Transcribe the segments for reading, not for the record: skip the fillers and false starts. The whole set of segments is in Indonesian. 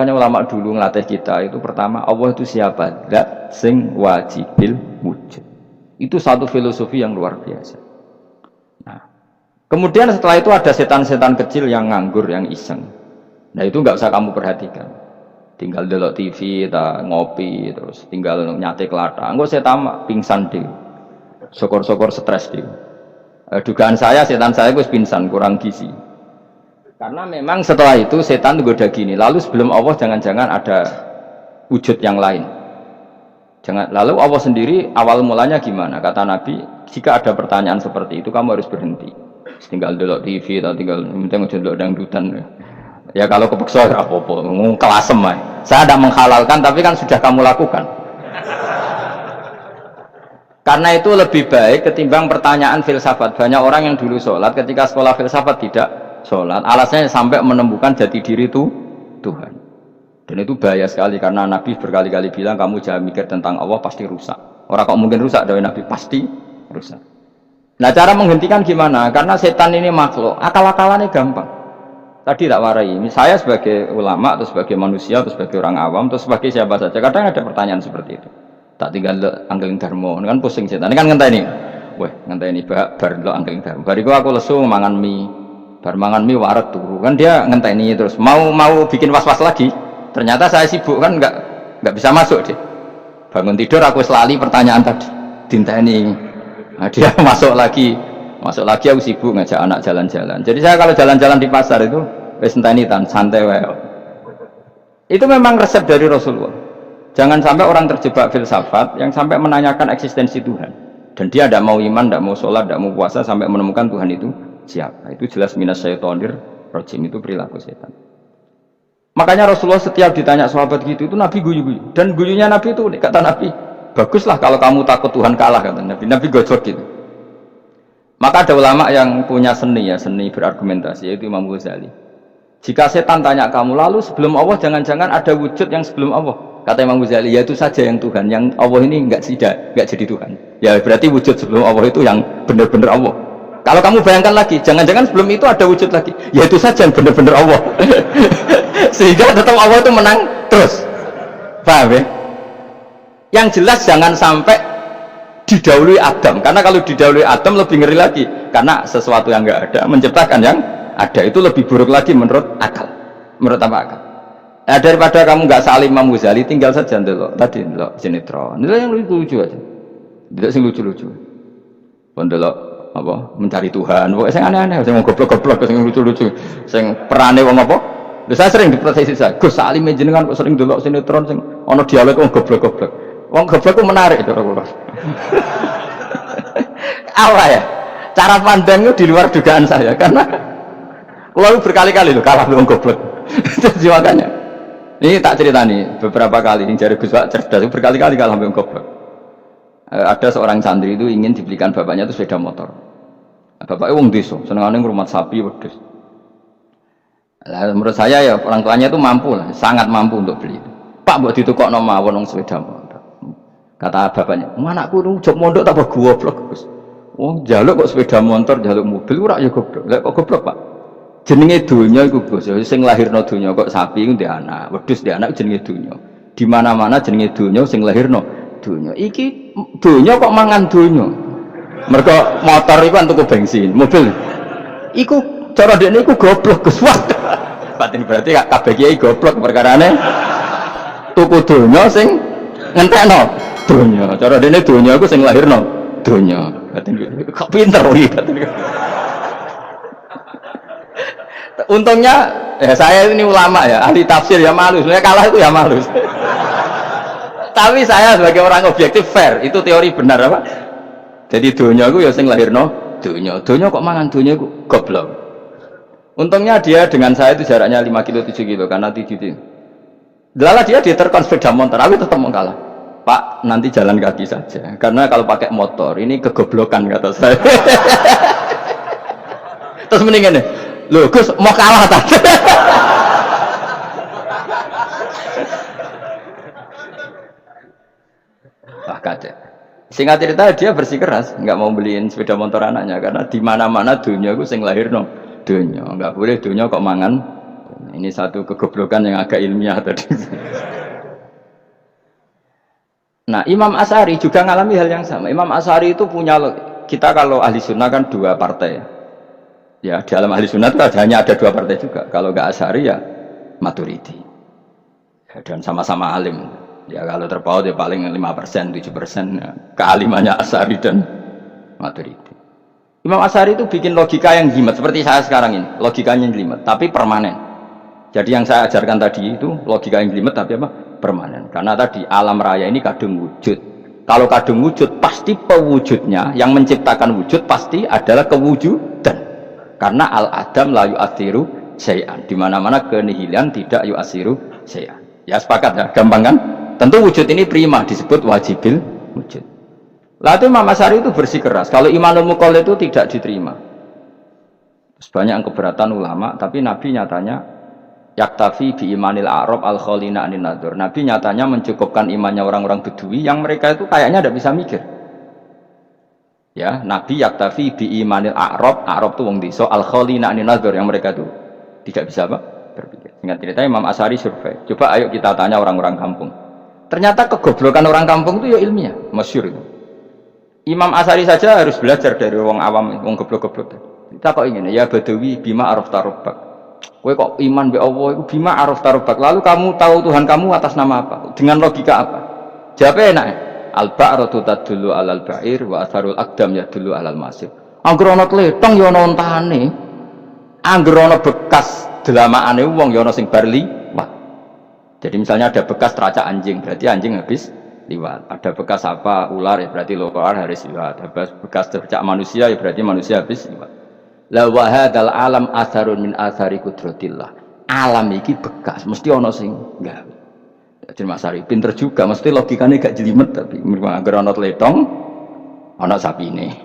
Makanya ulama dulu ngelatih kita itu pertama Allah itu siapa? Zat sing wajibil wujud. Itu satu filosofi yang luar biasa. Nah, kemudian setelah itu ada setan-setan kecil yang nganggur, yang iseng. Nah itu nggak usah kamu perhatikan. Tinggal delok TV, ngopi, terus tinggal nyate kelata. Enggak saya tamak pingsan deh. Sokor-sokor stres deh. Dugaan saya setan saya gue pingsan, kurang gizi. Karena memang setelah itu setan itu goda gini. Lalu sebelum Allah jangan-jangan ada wujud yang lain. Lalu Allah sendiri awal mulanya gimana? Kata Nabi, jika ada pertanyaan seperti itu kamu harus berhenti. Tinggal delok TV atau tinggal delok dangdutan. Ya kalau kepeksa ya apa-apa, kelasem aja. Saya tidak menghalalkan, tapi kan sudah kamu lakukan. Karena itu lebih baik ketimbang pertanyaan filsafat. Banyak orang yang dulu sholat, ketika sekolah filsafat tidak sholat. Alasannya sampai menemukan jati diri itu Tuhan. Dan itu bahaya sekali, karena Nabi berkali-kali bilang, kamu jangan mikir tentang Allah, pasti rusak. Orang kok mungkin rusak, dari Nabi pasti rusak. Nah cara menghentikan gimana? Karena setan ini makhluk, akal-akalannya gampang. Tadi tak warai, saya sebagai ulama atau sebagai manusia atau sebagai orang awam atau sebagai siapa saja, kadang ada pertanyaan seperti itu. Tak tinggal anggeling dharma, kan pusing setan. Ini kan ngenteni. Wah, ngenteni bar lo anggeling dharma. Bariku aku lesu mangan mie. Bar mangan mie waret turu. Kan dia ngenteni terus mau bikin was-was lagi. Ternyata saya sibuk kan enggak bisa masuk deh. Bangun tidur aku selali pertanyaan tadi. Dinteni. Nah, dia masuk lagi aku sibuk ngajak anak jalan-jalan. Jadi saya kalau jalan-jalan di pasar itu wis enteni tan santai wae. Itu memang resep dari Rasulullah. Jangan sampai orang terjebak filsafat yang sampai menanyakan eksistensi Tuhan. Dan dia tidak mau iman, tidak mau sholat, tidak mau puasa sampai menemukan Tuhan itu siapa. Itu jelas minasyaitonir rajim, itu perilaku setan. Makanya Rasulullah setiap ditanya sahabat gitu itu Nabi guyu-guyu. Dan guyunya Nabi itu kata Nabi, baguslah kalau kamu takut Tuhan kalah, kata Nabi. Nabi gojok gitu. Maka ada ulama yang punya seni berargumentasi, yaitu Imam Ghazali. Jika setan tanya kamu, lalu sebelum Allah jangan-jangan ada wujud yang sebelum Allah. Kata Imam Ghazali, ya itu saja yang Tuhan, yang Allah ini enggak jadi Tuhan. Ya berarti wujud sebelum Allah itu yang benar-benar Allah. Kalau kamu bayangkan lagi, jangan-jangan sebelum itu ada wujud lagi, ya itu saja yang benar-benar Allah. Sehingga tetap Allah itu menang terus. Paham ya? Yang jelas jangan sampai didahului Adam, karena kalau didahului Adam lebih ngeri lagi, karena sesuatu yang enggak ada menciptakan yang ada, itu lebih buruk lagi menurut akal. Menurut apa akal? Nah, daripada kamu nggak salim Imam Ghazali, tinggal saja ndelok tadi ndelok sinetron. Ndelok yang lucu-lucu aja. Ndelok sing lucu-lucu. Ndelok apa? Mencari Tuhan. Pokoknya sing aneh-aneh, sing goblok-goblok, sing lucu-lucu, sing perane wong apa? Lha saya sering diprotes saya. Gus Salim jenengan kok sering ndelok sinetron sing ana dialog wong goblok-goblok. Wong goblok ku menarik cara kula. Apa ya? Cara pandangnya di luar dugaan saya, karena kula berkali-kali lho kalah wong goblok. Jadi makanya ini tak cerita nih, beberapa kali yang jari Gus Pak cerdas, berkali-kali kalah sampai goblok. Ada seorang santri itu ingin dibelikan bapaknya itu sepeda motor. Bapaknya wong desa, senengane ngrumat sapi wedhus. Lah menurut saya ya orang tuanya itu mampu lah, sangat mampu untuk beli. Pak mbok ditukokno mawon wong sepeda motor. Kata bapaknya, "Anakku nu jog mondok tak goblok, Gus." Wong njaluk kok sepeda motor, njaluk mobil ora ya goblok. Lah kok goblok, Pak? Jenenge donya iku Gus, sing lahirno donya kok sapi iku ndek anak, wedhus ndek anak jenenge donya. Di mana-mana jenenge donya sing lahirno donya. Iki donya kok mangan donya. Mergo motor iku kan tuku bensin, mobil. Iku cara dekne iku goblok Gus. Wah. Berarti kabeh kiai goblok perkarane tuku donya sing ngentekno donya. Cara dekne donya iku sing lahirno donya. Berarti kok pinter iki. Untungnya ya saya ini ulama ya, ahli tafsir ya malu, sebenarnya kalah itu ya malu. Tapi saya sebagai orang objektif fair, itu teori benar apa? Jadi dunia aku ya sing lahirno dunia kok mangan dunia aku goblok. Untungnya dia dengan saya itu jaraknya 5 kilo 7 kilo karena tinggi. Delalah dia diterkon sepeda motor, aku tetap mau kalah. Pak nanti jalan kaki saja, karena kalau pakai motor ini kegoblokan kata saya. Terus mendingan nih. Loh Gus mau kalah tadi. Wah kacau. Singkat cerita dia bersikeras nggak mau beliin sepeda motor anaknya karena di mana-mana dunia gue sing lahir no dunia nggak boleh dunia kok mangan. Ini satu kegoblokan yang agak ilmiah tadi. Nah, Imam Asy'ari juga mengalami hal yang sama. Imam Asy'ari itu punya, kita kalau ahli sunnah kan dua partai. Ya, dalam ahli sunnah itu hanya ada dua partai juga. Kalau nggak Asy'ari ya Maturidi. Ya, dan sama-sama alim. Ya kalau terpaut ya paling 5%, 7% ya, kealimannya Asy'ari dan Maturidi. Imam Asy'ari itu bikin logika yang jelimet seperti saya sekarang ini. Logikanya jelimet, tapi permanen. Jadi yang saya ajarkan tadi itu logika yang jelimet tapi apa? Permanen. Karena tadi alam raya ini kadung wujud. Kalau kadung wujud pasti pewujudnya yang menciptakan wujud pasti adalah kewujudan. Karena al-adam la yu'athiru syai'an. Di mana-mana kenihilan tidak yu'athiru syai'an. Ya sepakat ya, gampang kan? Tentu wujud ini prima disebut wajibil wujud. Lalu Imam Asy'ari itu bersikeras. Kalau imanul muqallid itu tidak diterima. Terus banyak yang keberatan ulama, tapi Nabi nyatanya yaktafi bi imanil a'rab al khalina anin nadur. Nabi nyatanya mencukupkan imannya orang-orang Bedui yang mereka itu kayaknya tidak bisa mikir. Ya, Nabi yaktafi bi imanil a'rab itu wong desa al khalina anin nadur yang mereka itu tidak bisa apa? Berpikir. Singkat cerita Imam Asy'ari survei. Coba ayo kita tanya orang-orang kampung. Ternyata kegoblokan orang kampung itu ya ilmiah, masyhur itu. Imam Asy'ari saja harus belajar dari wong awam, wong goblok-goblok. Kita kok ingin ya Badawi bima arafta rabbak. Kowe kok iman be Allah itu bima arafta rabbak. Lalu kamu tahu Tuhan kamu atas nama apa? Dengan logika apa? Jawabnya enak. Al-ba'ratu tadullu 'alal ba'ir wa atharul aqdam yadullu 'alal masir. Angger ana tletong ya ana ontane. Angger ana bekas delamaane wong ya ana sing bar liwat. Jadi misalnya ada bekas teracak anjing, berarti anjing habis liwat. Ada bekas apa ular ya berarti ular harus liwat. Ada bekas tercak manusia ya berarti manusia habis liwat. La wa hadzal alam atharun min athari qudratillah. Alam iki bekas mesti ana sing gawe. Jadi Mas Ari pinter juga, mesti logikanya gak jelimet tapi agar ana tletong ana sapine.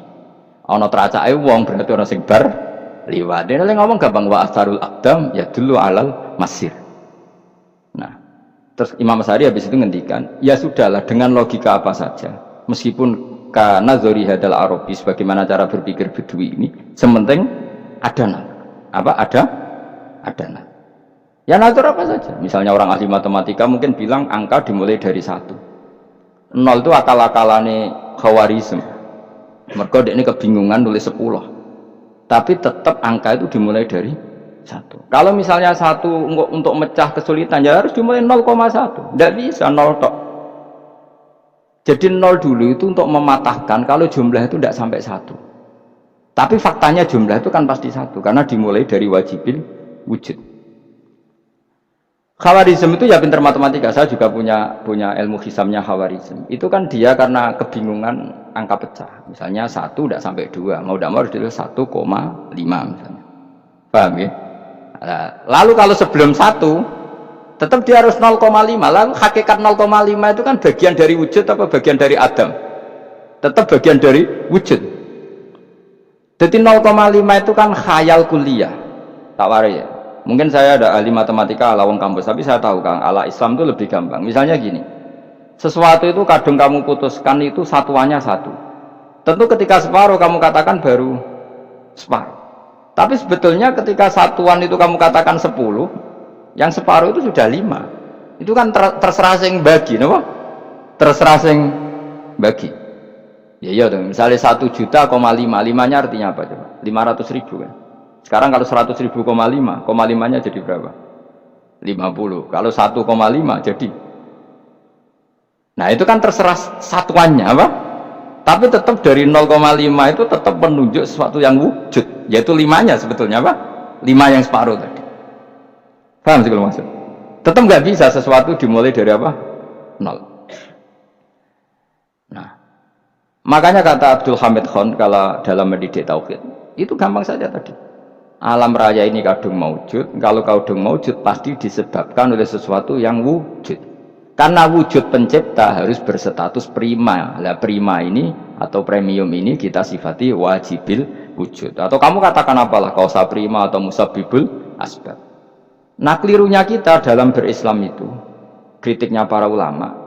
Ana teracake wong berarti ana sing bar liwat. Dene ngomong gampang wa atharul aqdam ya dulu alal masir. Nah, terus Imam Asy'ari habis itu ngendikan, ya sudahlah dengan logika apa saja, meskipun karena zori hadal Arabi sebagaimana cara berpikir Bedui ini, sementing ada nal, apa ada nal. Ya natur apa saja. Misalnya orang ahli matematika mungkin bilang angka dimulai dari 1. 0 itu akal-akalane Khawarizm. Mergo ini kebingungan nulis 10. Tapi tetap angka itu dimulai dari 1. Kalau misalnya 1 untuk mecah kesulitan ya harus dimulai 0,1. Tidak bisa 0 tok. Jadi 0 dulu itu untuk mematahkan kalau jumlah itu tidak sampai 1. Tapi faktanya jumlah itu kan pasti 1 karena dimulai dari wajibil wujud. Khawarizm itu ya pinter matematika. Saya juga punya ilmu hisamnya Khawarizm. Itu kan dia karena kebingungan angka pecah. Misalnya 1 tidak sampai 2. Mau tidak mau harus ditulis 1,5 misalnya. Paham ya? Lalu kalau sebelum 1 tetap dia harus 0,5. Lalu hakikat 0,5 itu kan bagian dari wujud apa bagian dari Adam? Tetap bagian dari wujud. Jadi 0,5 itu kan khayal kuliah. Tak warai ya. Mungkin saya ada ahli matematika ala wong kampus, tapi saya tahu Kang, ala Islam itu lebih gampang. Misalnya gini, sesuatu itu kadang kamu putuskan itu satuannya 1. Tentu ketika separuh kamu katakan baru separuh. Tapi sebetulnya ketika satuan itu kamu katakan 10, yang separuh itu sudah 5. Itu kan terserah sing bagi, no? Terserah sing bagi. Ya iya dong, misalnya 1 juta, 5-nya artinya apa coba? 500.000 kan? Sekarang kalau 100.000, 5-nya jadi berapa? 50. Kalau 1,5 jadi. Nah itu kan terserah satuannya apa? Tapi tetap dari 0,5 itu tetap menunjuk sesuatu yang wujud. Yaitu 5-nya sebetulnya apa? 5 yang separuh tadi. Paham sih kalau maksud? Tetap nggak bisa sesuatu dimulai dari apa? 0. Nah, makanya kata Abdul Hamid Khan kalau dalam mendidik tauhid, itu gampang saja tadi. Alam raya ini kadung maujud. Kalau kadung maujud pasti disebabkan oleh sesuatu yang wujud. Karena wujud pencipta harus berstatus prima. Lah prima ini atau premium ini kita sifati wajibil wujud. Atau kamu katakan apalah kausa prima atau musabbibul asbab. Nah kelirunya kita dalam berislam itu, kritiknya para ulama,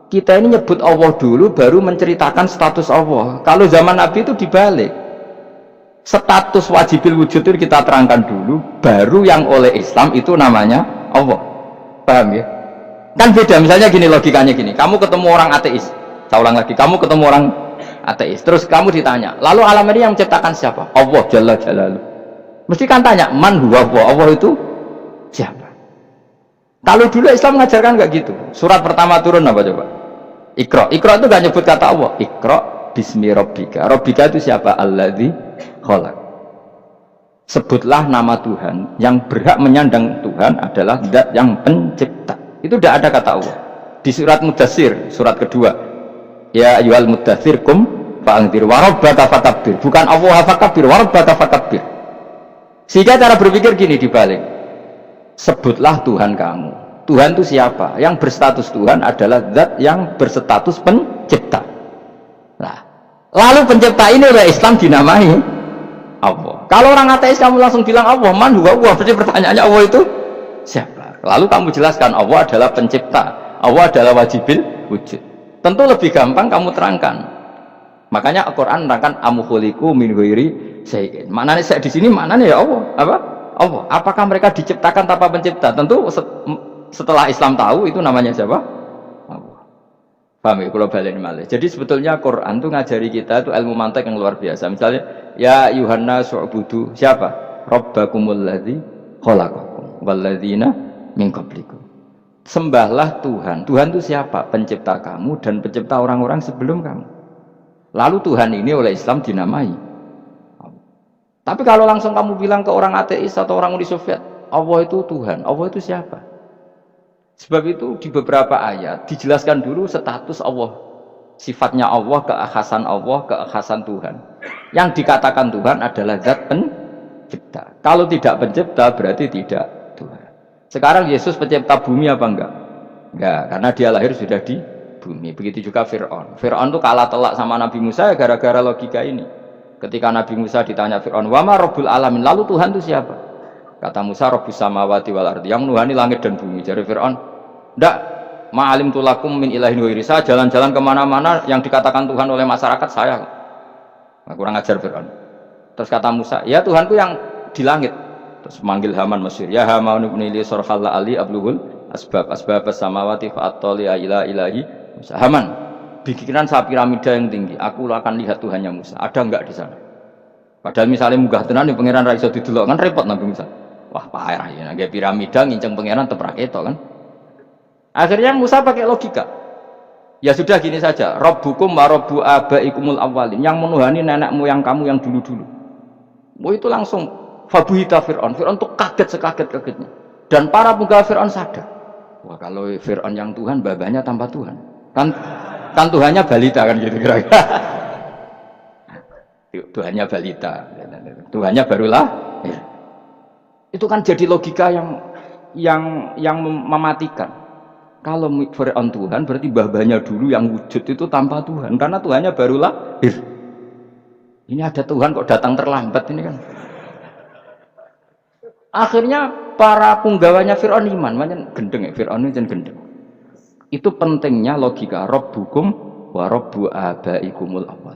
kita ini nyebut Allah dulu baru menceritakan status Allah. Kalau zaman Nabi itu dibalik. Status wajibil wujud itu kita terangkan dulu, baru yang oleh Islam itu namanya Allah. Paham ya? Kan beda, misalnya gini, logikanya gini, kamu ketemu orang ateis, saya ulang lagi, kamu ketemu orang ateis, terus kamu ditanya, lalu alam ini yang menciptakan siapa? Allah Jalla Jalaluh. Mesti kan tanya, man huwa Allah, Allah itu siapa? Kalau dulu Islam mengajarkan nggak gitu. Surat pertama turun apa coba? Iqra. Iqra itu nggak nyebut kata Allah. Iqra bismi rabbika. Rabbika itu siapa? Alladzi khalaq. Sebutlah nama Tuhan. Yang berhak menyandang Tuhan adalah zat yang pencipta. Itu tidak ada kata Allah. Di surat Mudatsir, surat kedua. Ya ayyuhal mudatsir kum fa'anzir wa rabbaka fakabbir. Bukan Allah fakabbir, wa rabbaka fakabbir. Sehingga cara berpikir gini dibalik. Sebutlah Tuhan kamu. Tuhan itu siapa? Yang berstatus Tuhan adalah zat yang berstatus pencipta. Nah, lalu pencipta ini oleh Islam dinamai Allah. Kalau orang ateis kamu langsung bilang Allah, man huwa Allah, berarti pertanyaannya Allah itu siapa? Lalu kamu jelaskan Allah adalah pencipta, Allah adalah wajibil wujud. Tentu lebih gampang kamu terangkan. Makanya Al-Qur'an menerangkan amukhuliku min ghairi syai'in. Maknanya saya di sini maknanya ya Allah, apa? Allah. Apakah mereka diciptakan tanpa pencipta? Tentu setelah Islam tahu itu namanya siapa? Allah. Paham ya? Kalau balik malih. Jadi sebetulnya Quran itu ngajari kita itu ilmu mantik yang luar biasa. Misalnya ya Yuhanna su'budu siapa? Rabbakumul ladzi khalaqakum walladzina min qablikum. Sembahlah Tuhan. Tuhan itu siapa? Pencipta kamu dan pencipta orang-orang sebelum kamu. Lalu Tuhan ini oleh Islam dinamai. Tapi kalau langsung kamu bilang ke orang ateis atau orang Uni Soviet, Allah itu Tuhan, Allah itu siapa? Sebab itu di beberapa ayat dijelaskan dulu status Allah, sifatnya Allah, keakhasan Tuhan. Yang dikatakan Tuhan adalah zat pencipta. Kalau tidak pencipta berarti tidak Tuhan. Sekarang Yesus pencipta bumi apa enggak? Enggak, karena dia lahir sudah di bumi. Begitu juga Fir'aun. Fir'aun itu kalah telak sama Nabi Musa gara-gara logika ini. Ketika Nabi Musa ditanya Fir'aun, wama Rabbul Alamin, lalu Tuhan itu siapa? Kata Musa, Rabbus samawati wal ardi, yang menuhani langit dan bumi. Jadi Fir'aun, ndak, ma'alim tulakum min ilahin wairi, saya jalan-jalan kemana-mana yang dikatakan Tuhan oleh masyarakat saya. Nah, kurang ajar Fir'aun. Terus kata Musa, ya Tuhanku yang di langit. Terus manggil Haman Mesir, ya Haman ibn Ili sorfalla ali abluhul asbab samawati fa'atoli ila ilahi Musa. Haman, bikinan saya piramida yang tinggi, aku akan lihat Tuhannya Musa. Ada enggak di sana? Padahal misalnya munggah tenan di pangeran ra iso didelok kan repot Nabi Musa. Wah, parah ya, nggak piramida nginceng pangeran tetep itu kan. Akhirnya Musa pakai logika. Ya sudah gini saja, Rabbukum wa rabbu abaikumul awwalin, yang menuhani nenek moyang kamu yang dulu-dulu. Itu langsung fabuhita Fir'aun. Fir'aun tuh kaget sekaget-kagetnya. Dan para penggawa Fir'aun sadar. Wah, kalau Fir'aun yang Tuhan, babanya tanpa Tuhan. Kan Tuhannya balita kan gitu kira-kira. Tuhannya balita, Tuhannya barulah. Ya. Itu kan jadi logika yang mematikan. Kalau Fir'aun Tuhan berarti babanya dulu yang wujud itu tanpa Tuhan, karena Tuhannya barulah. Ini ada Tuhan kok datang terlambat ini kan. Akhirnya para punggawanya Fir'aun iman, makanya gendeng ya Fir'aun itu gendeng. Itu pentingnya logika Rabbukum wa rabbu abaikumul awwal.